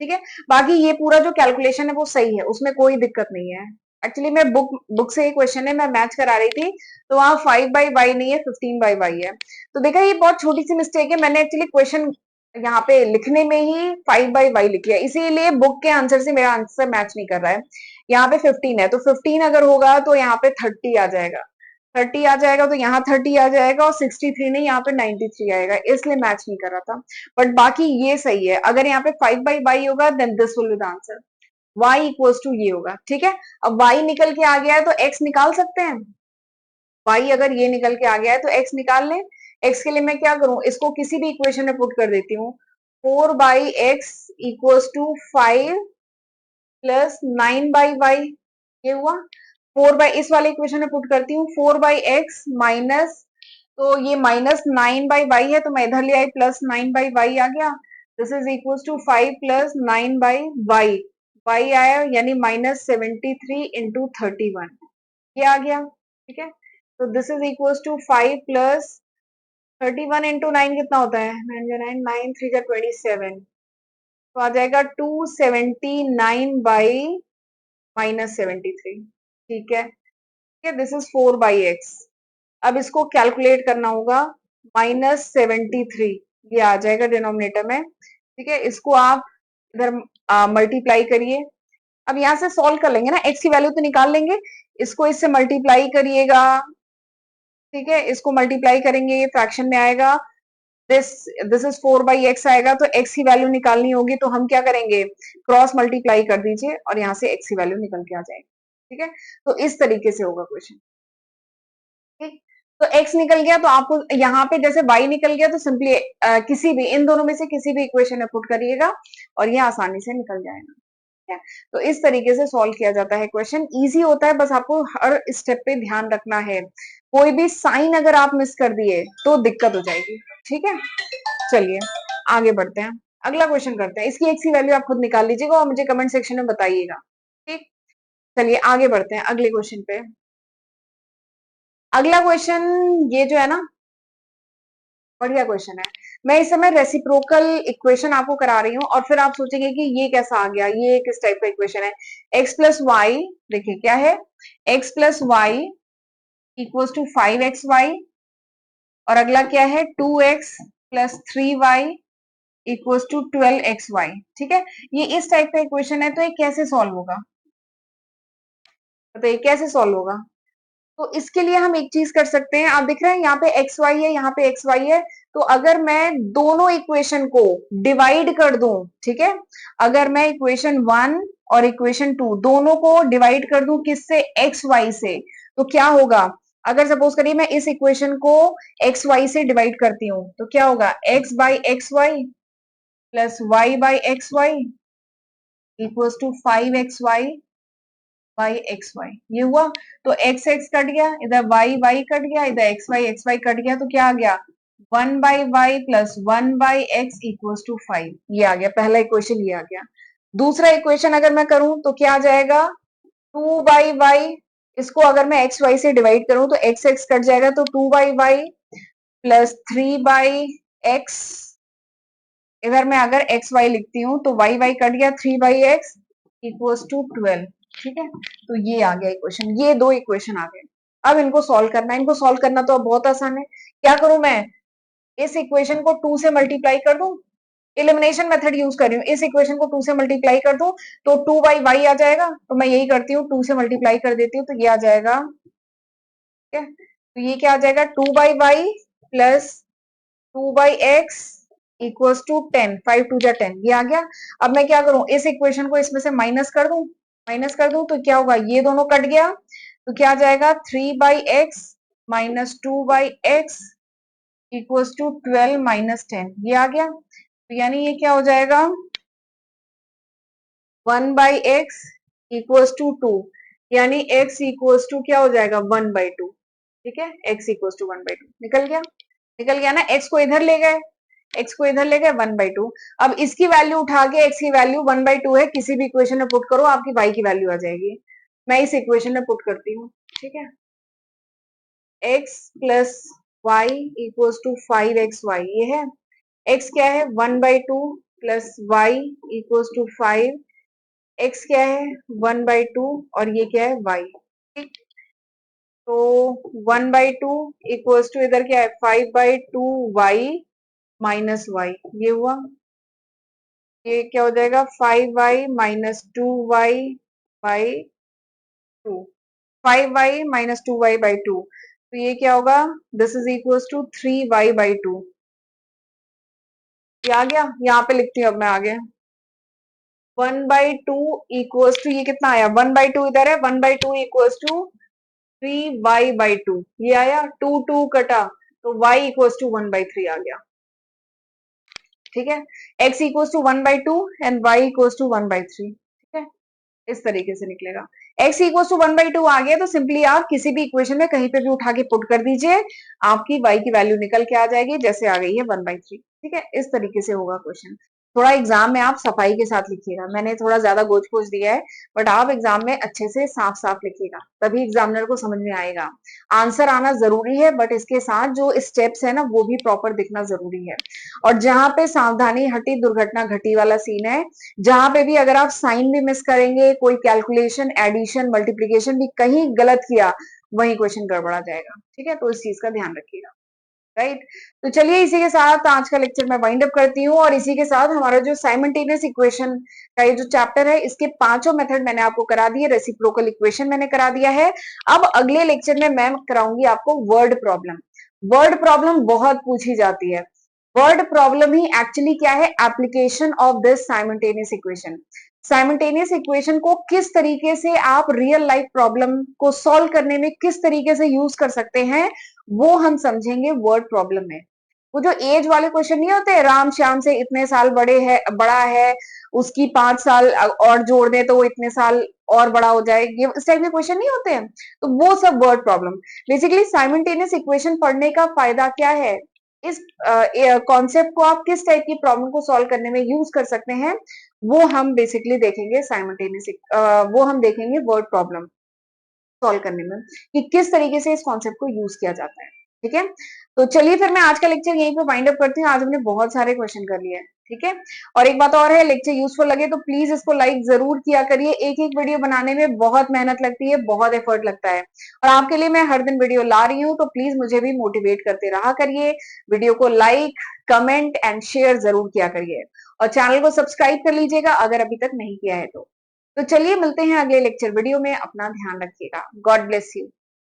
ठीक है। बाकी ये पूरा जो कैलकुलेशन है वो सही है, उसमें कोई दिक्कत नहीं है। एक्चुअली मैं बुक से ये क्वेश्चन है, मैं मैच करा रही थी, तो वहां 5/y नहीं है, 15/y है। तो देखा, ये बहुत छोटी सी मिस्टेक है, मैंने एक्चुअली क्वेश्चन यहाँ पे लिखने में ही 5/y लिखी है, इसीलिए बुक के आंसर से मेरा आंसर मैच नहीं कर रहा है। यहाँ पे 15 है, तो 15 अगर होगा तो यहाँ पे 30 आ जाएगा, 30 आ जाएगा तो यहाँ 30 आ जाएगा और 63 नहीं, यहाँ पे 93 आएगा, इसलिए मैच नहीं कर रहा था। बट बाकी ये सही है, अगर यहाँ पे 5/y होगा then this will be the answer, y equals to ये होगा, ठीक है। अब y निकल के आ गया है तो x निकाल सकते हैं, y अगर ये निकल के आ गया है तो x निकाल लें। x के लिए मैं क्या करूं, इसको किसी भी इक्वेशन में पुट कर देती हूँ, 4/x equals to 5 plus 9/y, ये हुआ। 4 इस वाले इक्वेशन में पुट करती हूँ, 4/x माइनस, तो ये -9/y है तो मैं इधर ले आई, +9/y आ गया, this is equals to 5 plus 9/y, y आया यानी -73 इंटू 31, ये आ गया, ठीक है। तो this is equals to 5 plus 31 into 9 कितना होता है, 9 9 3 27, तो आ जाएगा 279 बाई -73, ठीक है, ठीक है। दिस इज 4/x, अब इसको कैलकुलेट करना होगा, -73 ये आ जाएगा डिनोमिनेटर में, ठीक है। इसको आप इधर मल्टीप्लाई करिए, अब यहाँ से सॉल्व कर लेंगे ना, x की वैल्यू तो निकाल लेंगे, इसको इससे मल्टीप्लाई करिएगा, ठीक है। इसको मल्टीप्लाई करेंगे, ये फ्रैक्शन में आएगा, दिस दिस इज 4/x आएगा, तो x की वैल्यू निकालनी होगी तो हम क्या करेंगे, क्रॉस मल्टीप्लाई कर दीजिए और यहाँ से x की वैल्यू निकल के आ जाएगी, ठीक है। तो इस तरीके से होगा क्वेश्चन, ठीक। तो x निकल गया तो आपको यहाँ पे जैसे y निकल गया तो सिंपली किसी भी इन दोनों में से किसी भी इक्वेशन में पुट करिएगा और ये आसानी से निकल जाएगा, ठीक है। तो इस तरीके से सॉल्व किया जाता है क्वेश्चन, इजी होता है, बस आपको हर स्टेप पे ध्यान रखना है, कोई भी साइन अगर आप मिस कर दिए तो दिक्कत हो जाएगी, ठीक है। चलिए आगे बढ़ते हैं, अगला क्वेश्चन करते हैं, इसकी x की वैल्यू आप खुद निकाल लीजिएगा और मुझे कमेंट सेक्शन में बताइएगा, ठीक। चलिए आगे बढ़ते हैं अगले क्वेश्चन पे। अगला क्वेश्चन ये जो है ना, बढ़िया क्वेश्चन है। मैं इस समय रेसिप्रोकल इक्वेशन आपको करा रही हूँ और फिर आप सोचेंगे कि ये कैसा आ गया, ये किस टाइप का इक्वेशन है। x प्लस वाई, देखिए क्या है, x plus Y equals to 5xy और अगला क्या है 2x plus 3y equals to 12xy, ठीक है। ये इस टाइप का इक्वेशन है, तो ये कैसे सॉल्व होगा, बताइए कैसे सॉल्व होगा। तो इसके लिए हम एक चीज कर सकते हैं, आप दिख रहे हैं यहाँ पे एक्स वाई है, यहाँ पे एक्स वाई है, तो अगर मैं दोनों इक्वेशन को डिवाइड कर दूं, ठीक है, अगर मैं इक्वेशन 1 और इक्वेशन 2 दोनों को डिवाइड कर दूं किससे, एक्स वाई से, तो क्या होगा, अगर सपोज करिए मैं इस इक्वेशन को एक्स वाई से डिवाइड करती हूँ तो क्या होगा, X by X Y plus Y by X Y equals to 5xy by X Y, ये हुआ। तो एक्स एक्स कट गया, इधर वाई वाई कट गया, इधर एक्स वाई कट गया, तो क्या आ गया, 1/y plus 1/x equals to 5, ये आ गया पहला इक्वेशन, ये आ गया। दूसरा इक्वेशन अगर मैं करूं तो क्या आ जाएगा, 2/y, इसको अगर मैं एक्स वाई से डिवाइड करूं तो एक्स एक्स कट जाएगा, तो 2/y प्लस 3/x, इधर मैं अगर एक्स वाई लिखती हूँ तो वाई वाई कट गया, 3/x इक्वल्स टू 12, ठीक है। तो ये आ गया इक्वेशन, ये दो इक्वेशन आ गए। अब इनको सॉल्व करना है, इनको सॉल्व करना तो अब बहुत आसान है। क्या करूं मैं, इस इक्वेशन को 2 से मल्टीप्लाई कर दूं, एलिमिनेशन मेथड यूज कर रही हूँ, इस इक्वेशन को 2 से मल्टीप्लाई कर दूं तो 2/y आ जाएगा, तो मैं यही करती हूँ, 2 से मल्टीप्लाई कर देती हूँ, तो ये आ जाएगा, ठीक है। तो ये क्या आ जाएगा, 2/y plus 2/x equals to 10, 5 2 जा 10, ये आ गया। अब मैं क्या करूं, इस इक्वेशन को इसमें से माइनस कर दूं तो क्या होगा, ये दोनों कट गया, तो क्या आ जाएगा, 3/x minus 2/x equals to 12 minus 10, ये आ गया। तो यानी ये क्या हो जाएगा, 1/x इक्वल्स टू 2, यानी x इक्वल्स टू क्या हो जाएगा, 1/2, ठीक है, x इक्वल्स टू 1/2, निकल गया ना, x को इधर ले गए, x को इधर ले गए 1/2। अब इसकी वैल्यू उठा के, x की वैल्यू 1/2 है, किसी भी इक्वेशन में पुट करो, आपकी y की वैल्यू आ जाएगी। मैं इस इक्वेशन में पुट करती हूँ, ठीक है, x plus Y equals to 5xy, ये है, x क्या है, 1/2 plus Y equals to 5, x क्या है, 1/2 और ये क्या है, y, ठीक। तो 1/2 इक्वल्स टू इधर क्या है, 5/2y माइनस वाई, ये हुआ। ये क्या हो जाएगा, 5y minus 2y by 2, 5y minus 2y by 2, तो ये क्या होगा, this is equals to 3y by 2, ये आ गया, यहाँ पे लिखती हूँ अब मैं आगे, 1/2 इक्वल्स टू, ये कितना आया, 1/2 इधर है, 1/2 इक्वल्स टू 3y बाई 2, ये आया, 2 2 कटा, तो y इक्वल्स टू 1/3 आ गया, ठीक है। x equals to 1/2 and y equals to 1/3, ठीक है, इस तरीके से निकलेगा। x इक्वल टू 1/2 आ गया, तो सिंपली आप किसी भी इक्वेशन में कहीं पे भी उठा के पुट कर दीजिए, आपकी y की वैल्यू निकल के आ जाएगी, जैसे आ गई है 1/3, ठीक है, इस तरीके से होगा क्वेश्चन। थोड़ा एग्जाम में आप सफाई के साथ लिखिएगा, मैंने थोड़ा ज्यादा गोच पोच दिया है, बट आप एग्जाम में अच्छे से साफ साफ लिखिएगा, तभी एग्जामिनर को समझ में आएगा। आंसर आना जरूरी है, बट इसके साथ जो स्टेप्स है ना, वो भी प्रॉपर दिखना जरूरी है। और जहां पे सावधानी हटी दुर्घटना घटी वाला सीन है, जहां पे भी अगर आप साइन भी मिस करेंगे, कोई कैलकुलेशन, एडिशन, मल्टीप्लीकेशन भी कहीं गलत किया, वही क्वेश्चन गड़बड़ा जाएगा, ठीक है, तो इस चीज का ध्यान रखिएगा, राइट। तो चलिए इसी के साथ आज का लेक्चर मैं वाइंड अप करती हूँ, और इसी के साथ हमारा जो साइमल्टेनियस इक्वेशन का ये जो चैप्टर है, इसके पांचों मेथड मैंने आपको करा दिए, रेसिप्रोकल इक्वेशन मैंने करा दिया है। अब अगले लेक्चर में मैं कराऊंगी आपको वर्ड प्रॉब्लम। वर्ड प्रॉब्लम बहुत पूछी जाती है, वर्ड प्रॉब्लम ही एक्चुअली क्या है, application of this simultaneous equation. Simultaneous equation को किस तरीके से आप रियल लाइफ प्रॉब्लम को सॉल्व करने में किस तरीके से यूज कर सकते हैं, वो हम समझेंगे वर्ड प्रॉब्लम में। वो जो एज वाले क्वेश्चन नहीं होते, राम श्याम से इतने साल बड़ा है, उसकी 5 साल और जोड़ दे तो वो इतने साल और बड़ा हो जाए, ये इस टाइप के क्वेश्चन नहीं होते हैं, तो वो सब word problem. Basically simultaneous equation पढ़ने का फायदा क्या है, इस कॉन्सेप्ट को आप किस टाइप की प्रॉब्लम को सॉल्व करने में यूज कर सकते हैं, वो हम बेसिकली देखेंगे साइमल्टेनियस, वो हम देखेंगे वर्ड प्रॉब्लम सॉल्व करने में, कि किस तरीके से इस कॉन्सेप्ट को यूज किया जाता है, ठीक है। तो चलिए फिर मैं आज का लेक्चर यहीं पे वाइंड अप करती हूँ, आज हमने बहुत सारे क्वेश्चन कर लिए, ठीक है। और एक बात और है, लेक्चर यूजफुल लगे तो प्लीज इसको लाइक जरूर किया करिए, एक एक वीडियो बनाने में बहुत मेहनत लगती है, बहुत एफर्ट लगता है, और आपके लिए मैं हर दिन वीडियो ला रही हूँ, तो प्लीज मुझे भी मोटिवेट करते रहा करिए, वीडियो को लाइक, कमेंट एंड शेयर जरूर किया करिए, और चैनल को सब्सक्राइब कर लीजिएगा अगर अभी तक नहीं किया है तो चलिए मिलते हैं अगले लेक्चर वीडियो में, अपना ध्यान रखिएगा, गॉड ब्लेस यू।